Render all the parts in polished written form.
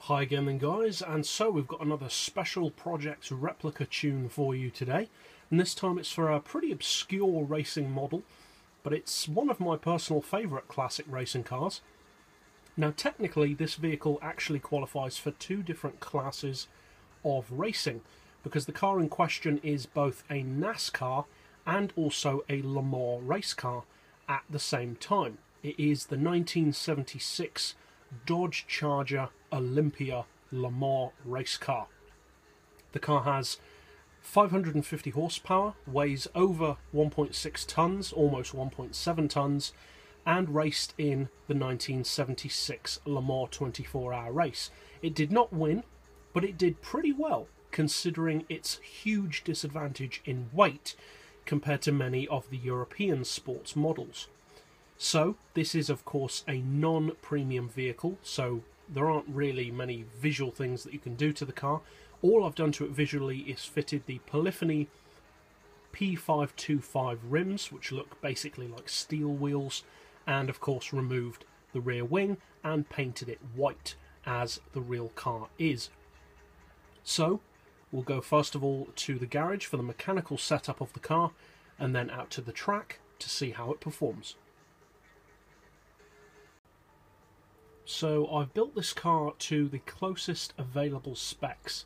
Hi again then guys, and so we've got another special project replica tune for you today, and this time it's for a pretty obscure racing model, but it's one of my personal favourite classic racing cars. Now technically this vehicle actually qualifies for two different classes of racing, because the car in question is both a NASCAR and also a Le Mans race car at the same time. It is the 1976 Dodge Charger Olympia Le Mans race car. The car has 550 horsepower, weighs over 1.6 tonnes, almost 1.7 tonnes, and raced in the 1976 Le Mans 24-hour race. It did not win, but it did pretty well, considering its huge disadvantage in weight compared to many of the European sports models. So this is of course a non-premium vehicle, so there aren't really many visual things that you can do to the car. All I've done to it visually is fitted the Polyphony P525 rims, which look basically like steel wheels, and of course removed the rear wing and painted it white as the real car is. So we'll go first of all to the garage for the mechanical setup of the car, and then out to the track to see how it performs. So I've built this car to the closest available specs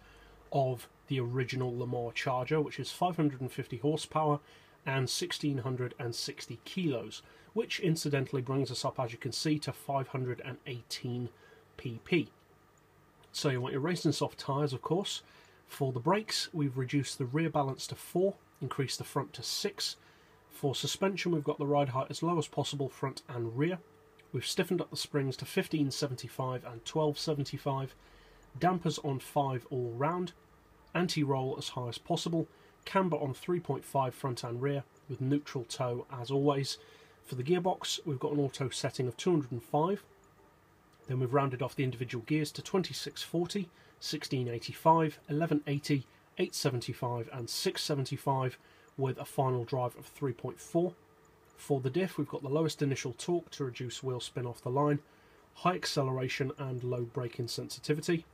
of the original Le Mans Charger, which is 550 horsepower and 1660 kilos, which incidentally brings us up, as you can see, to 518 pp. So you want your racing soft tyres, of course. For the brakes, we've reduced the rear balance to 4, increased the front to 6. For suspension, we've got the ride height as low as possible, front and rear. We've stiffened up the springs to 1575 and 1275, dampers on 5 all round, anti-roll as high as possible, camber on 3.5 front and rear with neutral toe as always. For the gearbox, we've got an auto setting of 205, then we've rounded off the individual gears to 2640, 1685, 1180, 875 and 675 with a final drive of 3.4. For the diff, we've got the lowest initial torque to reduce wheel spin off the line, high acceleration and low braking sensitivity.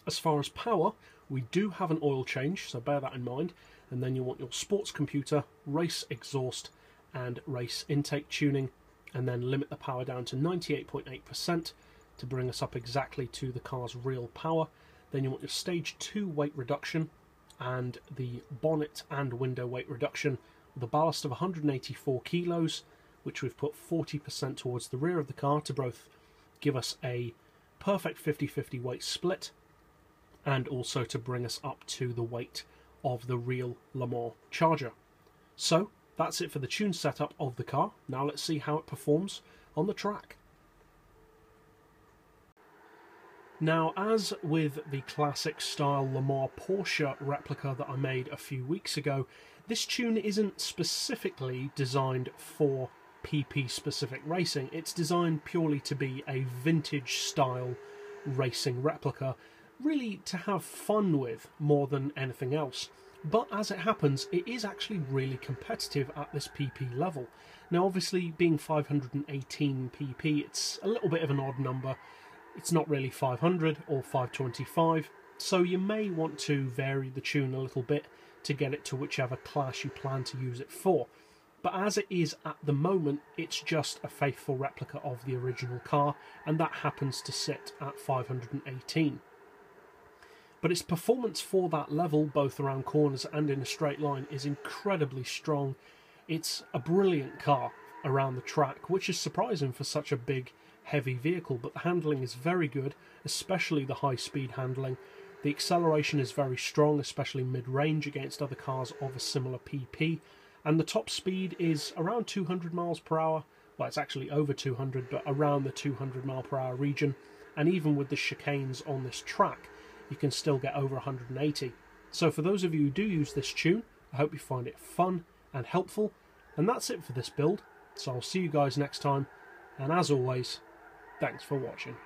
As far as power, we do have an oil change, so bear that in mind, and then you want your sports computer, race exhaust and race intake tuning, and then limit the power down to 98.8% to bring us up exactly to the car's real power. Then you want your stage 2 weight reduction and the bonnet and window weight reduction, with a ballast of 184 kilos, which we've put 40% towards the rear of the car to both give us a perfect 50-50 weight split and also to bring us up to the weight of the real Le Mans Charger. So that's it for the tune setup of the car. Now let's see how it performs on the track. Now, as with the classic style Le Mans Porsche replica that I made a few weeks ago, this tune isn't specifically designed for PP specific racing. It's designed purely to be a vintage style racing replica, really to have fun with more than anything else. But as it happens, it is actually really competitive at this PP level. Now obviously being 518 PP, it's a little bit of an odd number. It's not really 500 or 525, so you may want to vary the tune a little bit to get it to whichever class you plan to use it for. But as it is at the moment, it's just a faithful replica of the original car, and that happens to sit at 518. But its performance for that level, both around corners and in a straight line, is incredibly strong. It's a brilliant car around the track, which is surprising for such a big, heavy vehicle, but the handling is very good, especially the high-speed handling. The acceleration is very strong, especially mid-range against other cars of a similar PP, and the top speed is around 200 miles per hour. Well, it's actually over 200, but around the 200 mile per hour region, and even with the chicanes on this track, you can still get over 180. So for those of you who do use this tune, I hope you find it fun and helpful, and that's it for this build. So I'll see you guys next time, and as always, thanks for watching.